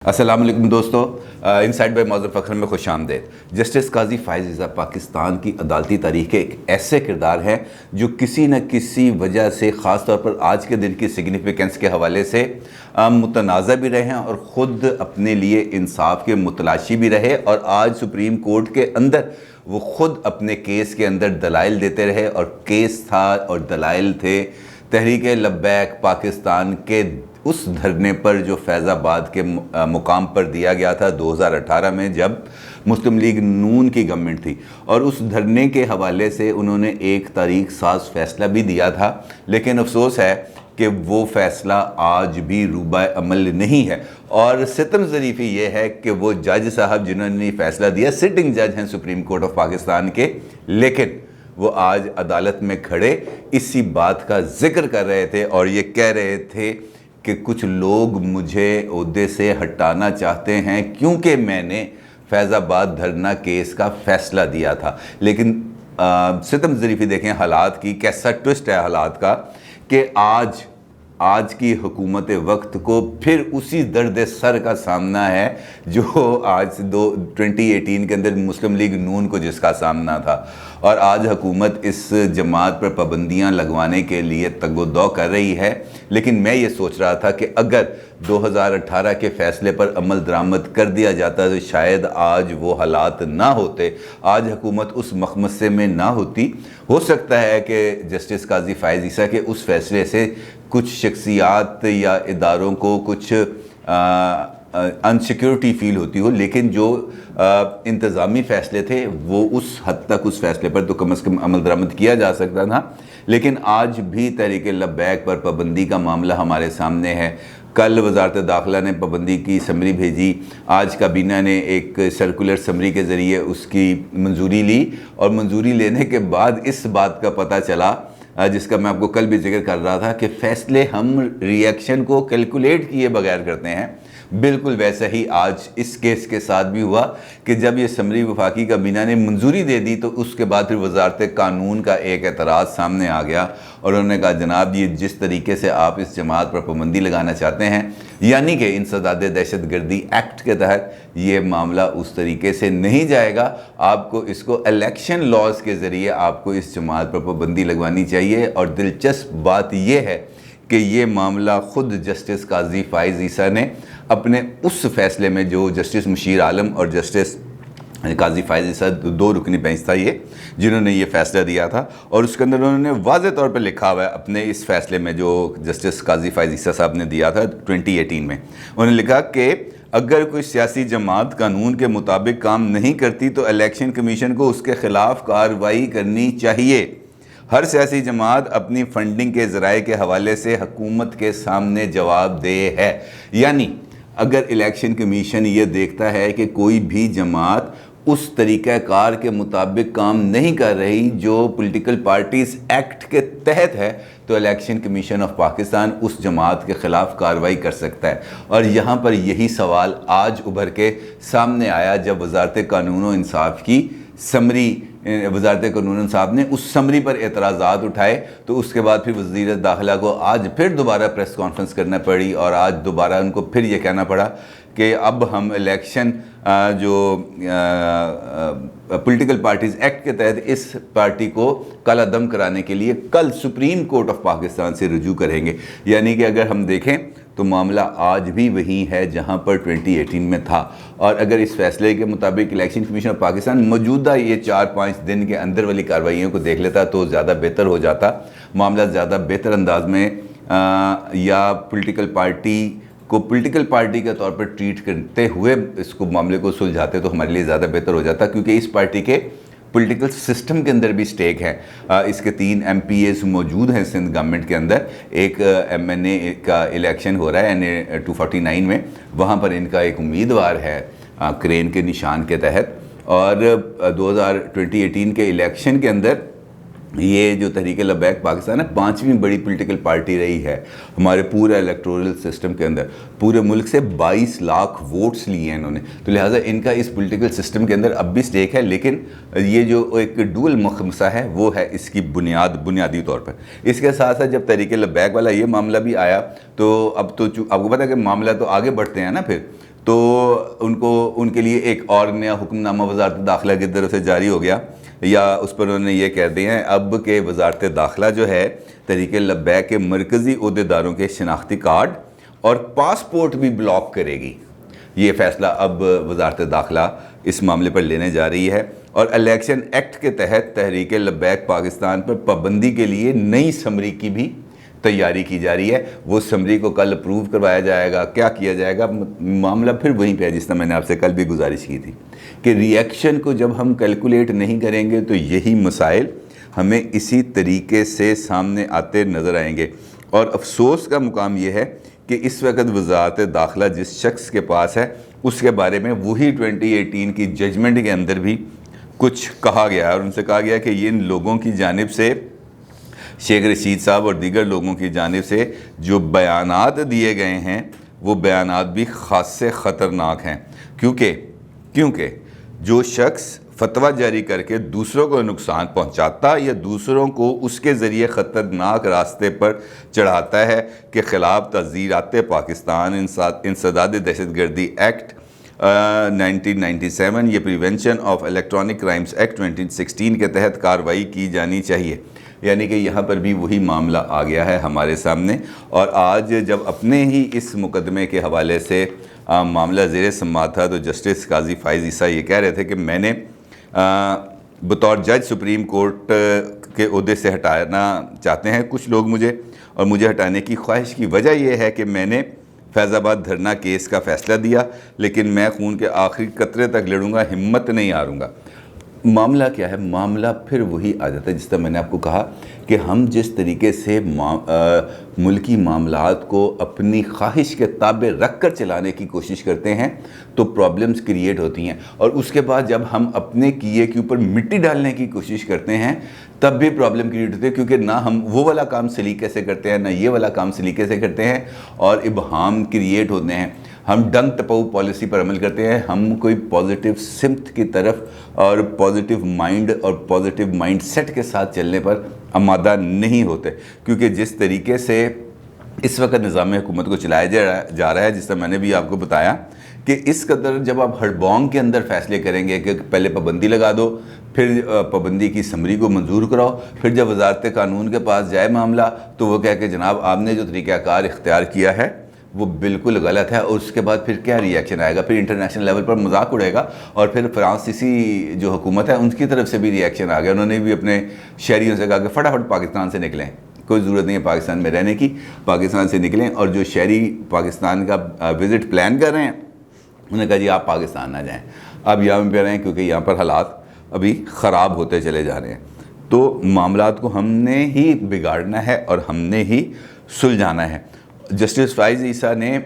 السلام علیکم دوستو، انسائٹ بائی معذر فخر میں خوش آمدید۔ جسٹس قاضی فائز عیسیٰ پاکستان کی عدالتی تاریخ کے ایک ایسے کردار ہیں جو کسی نہ کسی وجہ سے، خاص طور پر آج کے دن کی سگنیفیکنس کے حوالے سے متنازع بھی رہے ہیں اور خود اپنے لیے انصاف کے متلاشی بھی رہے، اور آج سپریم کورٹ کے اندر وہ خود اپنے کیس کے اندر دلائل دیتے رہے، اور کیس تھا اور دلائل تھے تحریک لبیک پاکستان کے اس دھرنے پر جو فیض آباد کے مقام پر دیا گیا تھا 2018 میں، جب مسلم لیگ نون کی گورنمنٹ تھی، اور اس دھرنے کے حوالے سے انہوں نے ایک تاریخ ساز فیصلہ بھی دیا تھا، لیکن افسوس ہے کہ وہ فیصلہ آج بھی روبہ عمل نہیں ہے۔ اور ستم ظریفی یہ ہے کہ وہ جج صاحب جنہوں نے فیصلہ دیا سٹنگ جج ہیں سپریم کورٹ آف پاکستان کے، لیکن وہ آج عدالت میں کھڑے اسی بات کا ذکر کر رہے تھے اور یہ کہہ رہے تھے کہ کچھ لوگ مجھے عہدے سے ہٹانا چاہتے ہیں کیونکہ میں نے فیض آباد دھرنا کیس کا فیصلہ دیا تھا۔ لیکن ستم ظریفی دیکھیں حالات کی کیسا ٹوسٹ ہے حالات کا، کہ آج کی حکومت وقت کو پھر اسی درد سر کا سامنا ہے جو آج 2018 کے اندر مسلم لیگ نون کو جس کا سامنا تھا، اور آج حکومت اس جماعت پر پابندیاں لگوانے کے لیے تگ و دو کر رہی ہے۔ لیکن میں یہ سوچ رہا تھا کہ اگر 2018 کے فیصلے پر عمل درآمد کر دیا جاتا تو شاید آج وہ حالات نہ ہوتے، آج حکومت اس مخمصے میں نہ ہوتی۔ ہو سکتا ہے کہ جسٹس قاضی فائز عیسیٰ کے اس فیصلے سے کچھ شخصیات یا اداروں کو کچھ انسیکیورٹی فیل ہوتی ہو، لیکن جو انتظامی فیصلے تھے وہ اس حد تک اس فیصلے پر تو کم از کم عمل درآمد کیا جا سکتا تھا۔ لیکن آج بھی تحریک لبیک پر پابندی کا معاملہ ہمارے سامنے ہے۔ کل وزارت داخلہ نے پابندی کی سمری بھیجی، آج کابینہ نے ایک سرکولر سمری کے ذریعے اس کی منظوری لی، اور منظوری لینے کے بعد اس بات کا پتہ چلا، جس کا میں آپ کو کل بھی ذکر کر رہا تھا، کہ فیصلے ہم ری ایکشن کو کیلکولیٹ کیے بغیر کرتے ہیں۔ بالکل ویسا ہی آج اس کیس کے ساتھ بھی ہوا کہ جب یہ سمری وفاقی کابینہ نے منظوری دے دی تو اس کے بعد پھر وزارت قانون کا ایک اعتراض سامنے آ گیا، اور انہوں نے کہا جناب یہ جس طریقے سے آپ اس جماعت پر پابندی لگانا چاہتے ہیں، یعنی کہ انسداد دہشت گردی ایکٹ کے تحت یہ معاملہ اس طریقے سے نہیں جائے گا، آپ کو اس کو الیکشن لاز کے ذریعے آپ کو اس جماعت پر پابندی لگوانی چاہیے۔ اور دلچسپ بات یہ ہے کہ یہ معاملہ خود جسٹس قاضی فائز عیسیٰ نے اپنے اس فیصلے میں، جو جسٹس مشیر عالم اور جسٹس قاضی فائز عیسیٰ دو رکنی بینچ تھا یہ، جنہوں نے یہ فیصلہ دیا تھا، اور اس کے اندر انہوں نے واضح طور پہ لکھا ہوا ہے اپنے اس فیصلے میں جو جسٹس قاضی فائز عیسیٰ صاحب نے دیا تھا 2018 میں، انہوں نے لکھا کہ اگر کوئی سیاسی جماعت قانون کے مطابق کام نہیں کرتی تو الیکشن کمیشن کو اس کے خلاف کارروائی کرنی چاہیے۔ ہر سیاسی جماعت اپنی فنڈنگ کے ذرائع کے حوالے سے حکومت کے سامنے جواب دہ ہے۔ یعنی اگر الیکشن کمیشن یہ دیکھتا ہے کہ کوئی بھی جماعت اس طریقہ کار کے مطابق کام نہیں کر رہی جو پولیٹیکل پارٹیز ایکٹ کے تحت ہے، تو الیکشن کمیشن آف پاکستان اس جماعت کے خلاف کارروائی کر سکتا ہے۔ اور یہاں پر یہی سوال آج ابھر کے سامنے آیا جب وزارت قانون و انصاف کی سمری، وزارت قانون و انصاف نے اس سمری پر اعتراضات اٹھائے، تو اس کے بعد پھر وزیر داخلہ کو آج پھر دوبارہ پریس کانفرنس کرنا پڑی، اور آج دوبارہ ان کو پھر یہ کہنا پڑا کہ اب ہم الیکشن جو پولیٹیکل پارٹیز ایکٹ کے تحت اس پارٹی کو کالا دم کرانے کے لیے کل سپریم کورٹ آف پاکستان سے رجوع کریں گے۔ یعنی کہ اگر ہم دیکھیں تو معاملہ آج بھی وہی ہے جہاں پر 2018 میں تھا، اور اگر اس فیصلے کے مطابق الیکشن کمیشن آف پاکستان موجودہ یہ 4-5 دن کے اندر والی کارروائیوں کو دیکھ لیتا تو زیادہ بہتر ہو جاتا، معاملہ زیادہ بہتر انداز میں یا پولیٹیکل پارٹی کو پولیٹیکل پارٹی کے طور پر ٹریٹ کرتے ہوئے اس کو معاملے کو سلجھاتے تو ہمارے لیے زیادہ بہتر ہو جاتا، کیونکہ اس پارٹی کے پولیٹیکل سسٹم کے اندر بھی سٹیک ہے۔ اس کے 3 MPAs موجود ہیں سندھ گورنمنٹ کے اندر، ایک MNA کا الیکشن ہو رہا ہے NA 249 میں، وہاں پر ان کا ایک امیدوار ہے کرین کے نشان کے تحت، اور 2018 کے الیکشن کے اندر یہ جو تحریک لبیک پاکستان ہے 5ویں بڑی پولیٹیکل پارٹی رہی ہے ہمارے پورے الیکٹورل سسٹم کے اندر، پورے ملک سے 22 لاکھ ووٹس لیے ہیں انہوں نے، تو لہٰذا ان کا اس پولیٹیکل سسٹم کے اندر اب بھی سٹیک ہے۔ لیکن یہ جو ایک ڈول مخمصہ ہے وہ ہے اس کی بنیادی طور پر۔ اس کے ساتھ ساتھ جب تحریک لبیک والا یہ معاملہ بھی آیا تو اب تو آپ کو پتہ ہے کہ معاملہ تو آگے بڑھتے ہیں نا، پھر تو ان کے لیے ایک اور نیا حکم نامہ وزارت داخلہ کی طرف سے جاری ہو گیا، یا اس پر انہوں نے یہ کہہ دیا ہے اب کہ وزارت داخلہ جو ہے تحریک لبیک کے مرکزی عہدیداروں کے شناختی کارڈ اور پاسپورٹ بھی بلاک کرے گی۔ یہ فیصلہ اب وزارت داخلہ اس معاملے پر لینے جا رہی ہے، اور الیکشن ایکٹ کے تحت تحریک لبیک پاکستان پر پابندی کے لیے نئی سمری کی بھی تیاری کی جا رہی ہے۔ وہ سمری کو کل اپروو کروایا جائے گا، کیا کیا جائے گا، معاملہ پھر وہیں پہ ہے جس طرح میں نے آپ سے کل بھی گزارش کی تھی کہ ری ایکشن کو جب ہم کیلکولیٹ نہیں کریں گے تو یہی مسائل ہمیں اسی طریقے سے سامنے آتے نظر آئیں گے۔ اور افسوس کا مقام یہ ہے کہ اس وقت وزارت داخلہ جس شخص کے پاس ہے اس کے بارے میں وہی 2018 کی ججمنٹ کے اندر بھی کچھ کہا گیا ہے، اور ان سے کہا گیا کہ ان لوگوں کی جانب سے، شیخ رشید صاحب اور دیگر لوگوں کی جانب سے جو بیانات دیے گئے ہیں وہ بیانات بھی خاصے خطرناک ہیں، کیونکہ جو شخص فتویٰ جاری کر کے دوسروں کو نقصان پہنچاتا یا دوسروں کو اس کے ذریعے خطرناک راستے پر چڑھاتا ہے کے خلاف تعزیرات پاکستان انسداد دہشت گردی ایکٹ 1997 یہ prevention of electronic crimes act 2016 کے تحت کارروائی کی جانی چاہیے۔ یعنی کہ یہاں پر بھی وہی معاملہ آ گیا ہے ہمارے سامنے، اور آج جب اپنے ہی اس مقدمے کے حوالے سے معاملہ زیر سماعت تھا تو جسٹس قاضی فائز عیسیٰ یہ کہہ رہے تھے کہ میں نے بطور جج سپریم کورٹ کے عہدے سے ہٹانا چاہتے ہیں کچھ لوگ مجھے ہٹانے کی خواہش کی وجہ یہ ہے کہ میں نے فیض آباد دھرنا کیس کا فیصلہ دیا، لیکن میں خون کے آخری قطرے تک لڑوں گا، ہمت نہیں ہاروں گا۔ معاملہ کیا ہے؟ معاملہ پھر وہی آ جاتا ہے جس طرح میں نے آپ کو کہا کہ ہم جس طریقے سے ملکی معاملات کو اپنی خواہش کے تابع رکھ کر چلانے کی کوشش کرتے ہیں تو پرابلمز کریٹ ہوتی ہیں، اور اس کے بعد جب ہم اپنے کیے کے اوپر مٹی ڈالنے کی کوشش کرتے ہیں تب بھی پرابلم کریٹ ہوتی ہے، کیونکہ نہ ہم وہ والا کام سلیقے سے کرتے ہیں نہ یہ والا کام سلیقے سے کرتے ہیں، اور ابہام کریٹ ہوتے ہیں۔ ہم ڈنگ ٹپاؤ پالیسی پر عمل کرتے ہیں، ہم کوئی پازیٹیو سمت کی طرف اور پازیٹیو مائنڈ اور پازیٹیو مائنڈ سیٹ کے ساتھ چلنے پر آمادہ نہیں ہوتے، کیونکہ جس طریقے سے اس وقت نظام حکومت کو چلایا جا رہا ہے، جس طرح میں نے بھی آپ کو بتایا کہ اس قدر جب آپ ہڑبونگ کے اندر فیصلے کریں گے کہ پہلے پابندی لگا دو، پھر پابندی کی سمری کو منظور کراؤ، پھر جب وزارت قانون کے پاس جائے معاملہ تو وہ کہہ کہ جناب آپ نے جو طریقہ کار اختیار کیا ہے وہ بالکل غلط ہے، اور اس کے بعد پھر کیا ری ایکشن آئے گا؟ پھر انٹرنیشنل لیول پر مذاق اڑے گا، اور پھر فرانسیسی جو حکومت ہے ان کی طرف سے بھی ری ایکشن آ گیا۔ انہوں نے بھی اپنے شہریوں سے کہا کہ فٹافٹ پاکستان سے نکلیں، کوئی ضرورت نہیں ہے پاکستان میں رہنے کی، پاکستان سے نکلیں، اور جو شہری پاکستان کا وزٹ پلان کر رہے ہیں انہوں نے کہا جی آپ پاکستان نہ جائیں، آپ یہاں پہ رہیں کیونکہ یہاں پر حالات ابھی خراب ہوتے چلے جا رہے ہیں۔ تو معاملات کو ہم نے ہی بگاڑنا ہے اور ہم نے ہی سلجھانا ہے۔ جسٹس فائز عیسیٰ نے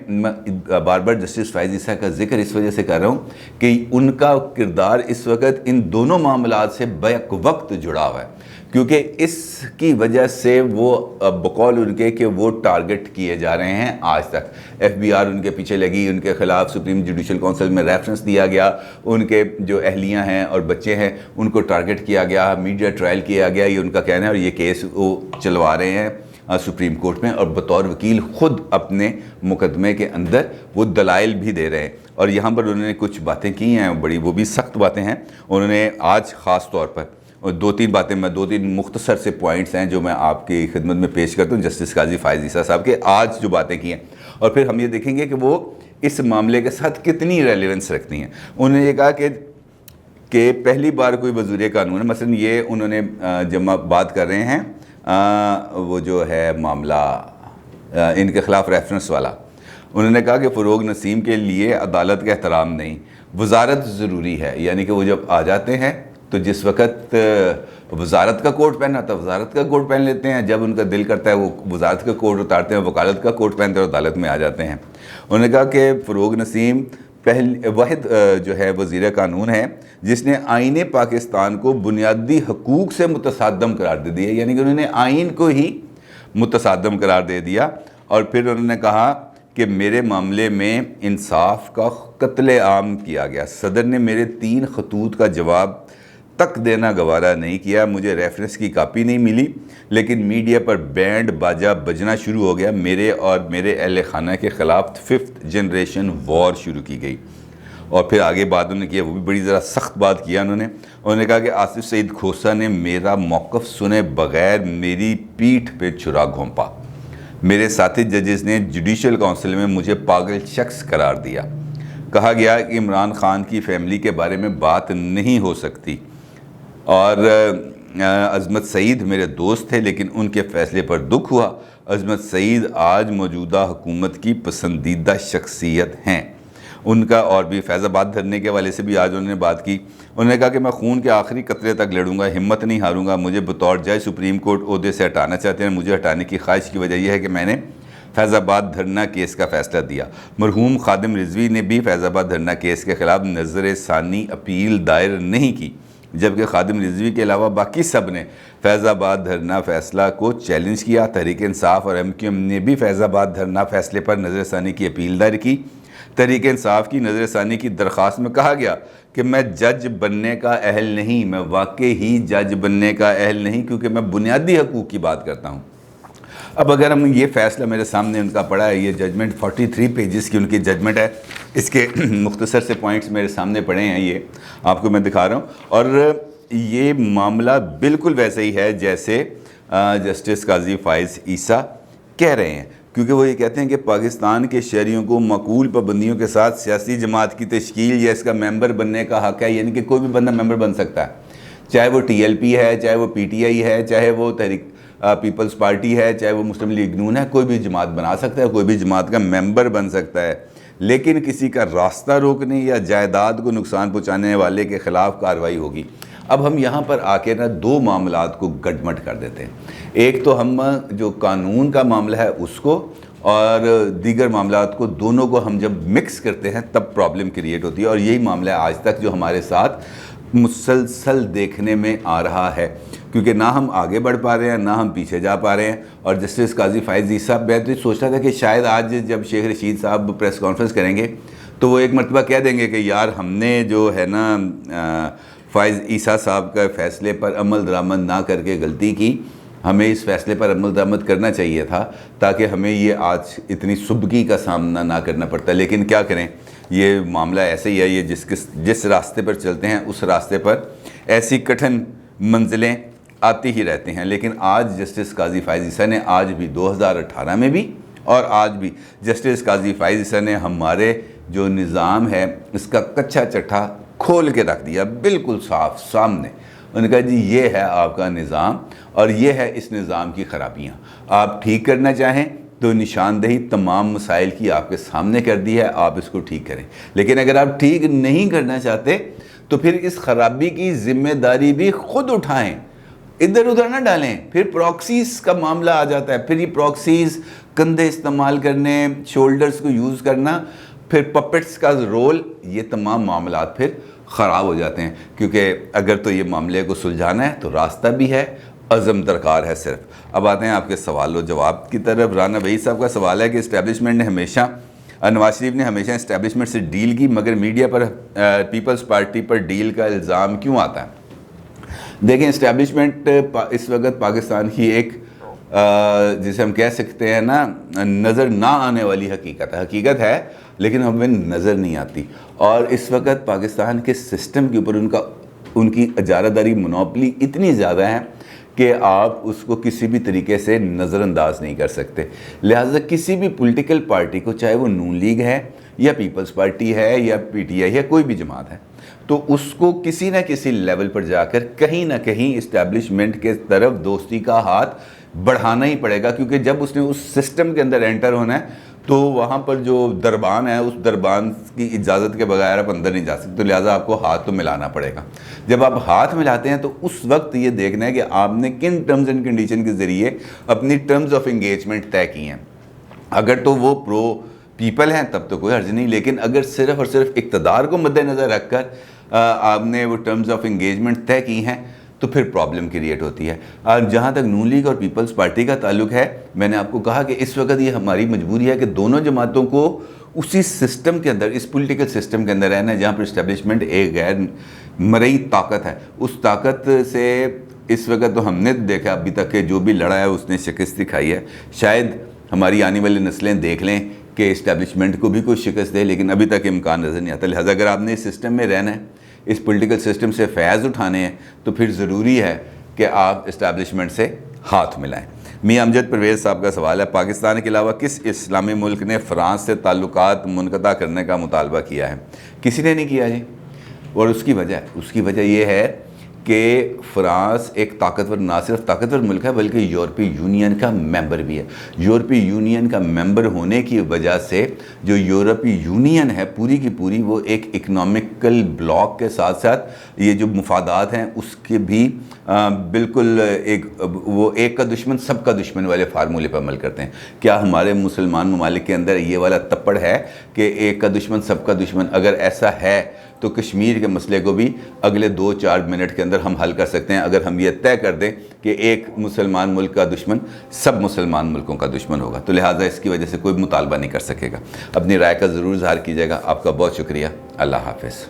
بار بار جسٹس فائز عیسیٰ کا ذکر اس وجہ سے کر رہا ہوں کہ ان کا کردار اس وقت ان دونوں معاملات سے بیک وقت جڑا ہوا ہے، کیونکہ اس کی وجہ سے وہ بقول ان کے کہ وہ ٹارگٹ کیے جا رہے ہیں آج تک۔ ایف بی آر ان کے پیچھے لگی، ان کے خلاف سپریم جوڈیشل کونسل میں ریفرنس دیا گیا، ان کے جو اہلیاں ہیں اور بچے ہیں ان کو ٹارگٹ کیا گیا، میڈیا ٹرائل کیا گیا، یہ ان کا کہنا ہے، اور یہ کیس وہ چلوا رہے ہیں سپریم کورٹ میں، اور بطور وکیل خود اپنے مقدمے کے اندر وہ دلائل بھی دے رہے ہیں۔ اور یہاں پر انہوں نے کچھ باتیں کی ہیں بڑی، وہ بھی سخت باتیں ہیں۔ انہوں نے آج خاص طور پر اور دو تین مختصر سے پوائنٹس ہیں جو میں آپ کی خدمت میں پیش کرتا ہوں جسٹس قاضی فائز عیسیٰ صاحب کے آج جو باتیں کی ہیں، اور پھر ہم یہ دیکھیں گے کہ وہ اس معاملے کے ساتھ کتنی ریلیونس رکھتی ہیں۔ انہوں نے یہ کہا کہ پہلی بار کوئی وزیر قانون ہے، مثلا یہ انہوں نے جب آپ بات کر رہے ہیں وہ جو ہے معاملہ ان کے خلاف ریفرنس والا، انہوں نے کہا کہ فروغ نسیم کے لیے عدالت کا احترام نہیں، وزارت ضروری ہے۔ یعنی کہ وہ جب آ جاتے ہیں تو جس وقت وزارت کا کوٹ پہننا تھا وزارت کا کوٹ پہن لیتے ہیں، جب ان کا دل کرتا ہے وہ وزارت کا کوٹ اتارتے ہیں، وکالت کا کوٹ پہنتے ہیں اور عدالت میں آ جاتے ہیں۔ انہوں نے کہا کہ فروغ نسیم واحد جو ہے وزیر قانون ہے جس نے آئین پاکستان کو بنیادی حقوق سے متصادم قرار دے دیا، یعنی کہ انہوں نے آئین کو ہی متصادم قرار دے دیا۔ اور پھر انہوں نے کہا کہ میرے معاملے میں انصاف کا قتل عام کیا گیا، صدر نے میرے 3 خطوط کا جواب تک دینا گوارا نہیں کیا. مجھے ریفرنس کی کاپی نہیں ملی, لیکن میڈیا پر بینڈ باجا بجنا شروع ہو گیا. میرے اور میرے اہل خانہ کے خلاف 5th جنریشن وار شروع کی گئی. اور پھر آگے بات انہوں نے کیا, وہ بھی بڑی ذرا سخت بات کیا انہوں نے کہا کہ آصف سعید کھوسہ نے میرا موقف سنے بغیر میری پیٹھ پہ چھرا گھونپا. میرے ساتھی ججز نے جوڈیشل کونسل میں مجھے پاگل شخص قرار دیا. کہا گیا کہ عمران خان کی فیملی کے بارے میں بات نہیں ہو سکتی. اور عظمت سعید میرے دوست تھے, لیکن ان کے فیصلے پر دکھ ہوا. عظمت سعید آج موجودہ حکومت کی پسندیدہ شخصیت ہیں. ان کا اور بھی فیض آباد دھرنے کے حوالے سے بھی آج انہوں نے بات کی. انہوں نے کہا کہ میں خون کے آخری قطرے تک لڑوں گا, ہمت نہیں ہاروں گا. مجھے بطور جج سپریم کورٹ عہدے سے ہٹانا چاہتے ہیں. مجھے ہٹانے کی خواہش کی وجہ یہ ہے کہ میں نے فیض آباد دھرنا کیس کا فیصلہ دیا. مرحوم خادم رضوی نے بھی فیض آباد دھرنا کیس کے خلاف نظر ثانی اپیل دائر نہیں کی, جبکہ خادم رضوی کے علاوہ باقی سب نے فیض آباد دھرنا فیصلہ کو چیلنج کیا. تحریک انصاف اور MQM نے بھی فیض آباد دھرنا فیصلے پر نظر ثانی کی اپیل دائر کی. تحریک انصاف کی نظر ثانی کی درخواست میں کہا گیا کہ میں جج بننے کا اہل نہیں, میں واقعی ہی جج بننے کا اہل نہیں, کیونکہ میں بنیادی حقوق کی بات کرتا ہوں. اب اگر ہم یہ فیصلہ میرے سامنے ان کا پڑھا ہے, یہ ججمنٹ 43 پیجز کی ان کی ججمنٹ ہے. اس کے مختصر سے پوائنٹس میرے سامنے پڑھے ہیں, یہ آپ کو میں دکھا رہا ہوں. اور یہ معاملہ بالکل ویسے ہی ہے جیسے جسٹس قاضی فائز عیسیٰ کہہ رہے ہیں, کیونکہ وہ یہ کہتے ہیں کہ پاکستان کے شہریوں کو معقول پابندیوں کے ساتھ سیاسی جماعت کی تشکیل یا اس کا ممبر بننے کا حق ہے. یعنی کہ کوئی بھی بندہ ممبر بن سکتا ہے, چاہے وہ TLP ہے, چاہے وہ PTI ہے, چاہے وہ تحریک پیپلز پارٹی ہے, چاہے وہ مسلم لیگ نون ہے. کوئی بھی جماعت بنا سکتا ہے, کوئی بھی جماعت کا ممبر بن سکتا ہے, لیکن کسی کا راستہ روکنے یا جائیداد کو نقصان پہنچانے والے کے خلاف کارروائی ہوگی. اب ہم یہاں پر آ کے دو معاملات کو گڈمٹ کر دیتے ہیں. ایک تو ہم جو قانون کا معاملہ ہے اس کو, اور دیگر معاملات کو, دونوں کو ہم جب مکس کرتے ہیں تب پرابلم کریٹ ہوتی ہے. اور یہی معاملہ ہے آج تک جو ہمارے ساتھ مسلسل دیکھنے میں آ رہا ہے, کیونکہ نہ ہم آگے بڑھ پا رہے ہیں نہ ہم پیچھے جا پا رہے ہیں. اور جسٹس قاضی فائز عیسیٰ, میں تو سوچ رہا تھا کہ شاید آج جب شیخ رشید صاحب پریس کانفرنس کریں گے تو وہ ایک مرتبہ کہہ دیں گے کہ یار ہم نے جو ہے نا فائز عیسیٰ صاحب کا فیصلے پر عمل درآمد نہ کر کے غلطی کی, ہمیں اس فیصلے پر عمل درآمد کرنا چاہیے تھا تاکہ ہمیں یہ آج اتنی سبکی کا سامنا نہ کرنا پڑتا. لیکن کیا کریں, یہ معاملہ ایسے ہی ہے, یہ جس راستے پر چلتے ہیں اس راستے پر ایسی کٹھن منزلیں آتی ہی رہتے ہیں. لیکن آج جسٹس قاضی فائز عیسیٰ نے, آج بھی 2018 میں بھی اور آج بھی جسٹس قاضی فائز عیسیٰ نے ہمارے جو نظام ہے اس کا کچھا چٹھا کھول کے رکھ دیا بالکل صاف سامنے. انہوں نے کہا جی یہ ہے آپ کا نظام اور یہ ہے اس نظام کی خرابیاں, آپ ٹھیک کرنا چاہیں تو نشاندہی تمام مسائل کی آپ کے سامنے کر دی ہے, آپ اس کو ٹھیک کریں. لیکن اگر آپ ٹھیک نہیں کرنا چاہتے تو پھر اس خرابی کی ذمہ داری بھی خود اٹھائیں, ادھر ادھر نہ ڈالیں. پھر پراکسیز کا معاملہ آ جاتا ہے, پھر یہ پراکسیز کندھے استعمال کرنے, شولڈرز کو یوز کرنا, پھر پپٹس کا رول, یہ تمام معاملات پھر خراب ہو جاتے ہیں. کیونکہ اگر تو یہ معاملے کو سلجھانا ہے تو راستہ بھی ہے, عزم درکار ہے صرف. اب آتے ہیں آپ کے سوال و جواب کی طرف. رانا وحید صاحب کا سوال ہے کہ اسٹیبلشمنٹ نے ہمیشہ, نواز شریف نے ہمیشہ اسٹیبلشمنٹ سے ڈیل کی, مگر میڈیا پر پیپلز پارٹی پر ڈیل کا الزام کیوں آتا ہے؟ دیکھیں, اسٹیبلشمنٹ اس وقت پاکستان کی ایک جسے ہم کہہ سکتے ہیں نا نظر نہ آنے والی حقیقت ہے. حقیقت ہے لیکن ہمیں نظر نہیں آتی. اور اس وقت پاکستان کے سسٹم کے اوپر ان کی اجارہ داری منوپلی اتنی زیادہ ہے کہ آپ اس کو کسی بھی طریقے سے نظر انداز نہیں کر سکتے. لہٰذا کسی بھی پولیٹیکل پارٹی کو, چاہے وہ نون لیگ ہے یا پیپلز پارٹی ہے یا PTI ہے, کوئی بھی جماعت ہے, تو اس کو کسی نہ کسی لیول پر جا کر کہیں نہ کہیں اسٹیبلشمنٹ کے طرف دوستی کا ہاتھ بڑھانا ہی پڑے گا. کیونکہ جب اس نے اس سسٹم کے اندر انٹر ہونا ہے تو وہاں پر جو دربان ہے اس دربان کی اجازت کے بغیر آپ اندر نہیں جا سکتے. تو لہٰذا آپ کو ہاتھ تو ملانا پڑے گا. جب آپ ہاتھ ملاتے ہیں تو اس وقت یہ دیکھنا ہے کہ آپ نے کن ٹرمز اینڈ کنڈیشن کے ذریعے اپنی ٹرمز آف انگیجمنٹ طے کی ہیں. اگر تو وہ پرو پیپل ہیں تب تو کوئی حرج نہیں, لیکن اگر صرف اور صرف اقتدار کو مد نظر رکھ کر آپ نے وہ ٹرمز آف انگیجمنٹ طے کی ہیں تو پھر پرابلم کریٹ ہوتی ہے. اور جہاں تک نون لیگ اور پیپلز پارٹی کا تعلق ہے, میں نے آپ کو کہا کہ اس وقت یہ ہماری مجبوری ہے کہ دونوں جماعتوں کو اسی سسٹم کے اندر, اس پولیٹیکل سسٹم کے اندر رہنا ہے جہاں پر اسٹیبلشمنٹ ایک غیر مرئی طاقت ہے. اس طاقت سے اس وقت تو ہم نے دیکھا ابھی تک کہ جو بھی لڑا ہے اس نے شکست دکھائی ہے. شاید ہماری آنے والی نسلیں دیکھ لیں کہ اسٹیبلشمنٹ کو بھی کوئی شکست دے, لیکن ابھی تک امکان نظر نہیں آتا. لہٰذا اگر آپ نے اس سسٹم میں رہنا ہے, اس پولیٹیکل سسٹم سے فیض اٹھانے ہیں, تو پھر ضروری ہے کہ آپ اسٹیبلشمنٹ سے ہاتھ ملائیں. میاں امجد پرویز صاحب کا سوال ہے, پاکستان کے علاوہ کس اسلامی ملک نے فرانس سے تعلقات منقطع کرنے کا مطالبہ کیا ہے؟ کسی نے نہیں کیا جی. اور اس کی وجہ یہ ہے کہ فرانس ایک طاقتور, نہ صرف طاقتور ملک ہے بلکہ یورپی یونین کا ممبر بھی ہے. یورپی یونین کا ممبر ہونے کی وجہ سے جو یورپی یونین ہے پوری کی پوری, وہ ایک اکنامکل بلاک کے ساتھ ساتھ یہ جو مفادات ہیں اس کے بھی بالکل وہ ایک کا دشمن سب کا دشمن والے فارمولے پر عمل کرتے ہیں. کیا ہمارے مسلمان ممالک کے اندر یہ والا تپڑ ہے کہ ایک کا دشمن سب کا دشمن؟ اگر ایسا ہے تو کشمیر کے مسئلے کو بھی اگلے 2-4 منٹ کے اندر ہم حل کر سکتے ہیں, اگر ہم یہ طے کر دیں کہ ایک مسلمان ملک کا دشمن سب مسلمان ملکوں کا دشمن ہوگا. تو لہٰذا اس کی وجہ سے کوئی مطالبہ نہیں کر سکے گا. اپنی رائے کا ضرور اظہار کیجیے گا. آپ کا بہت شکریہ. اللہ حافظ.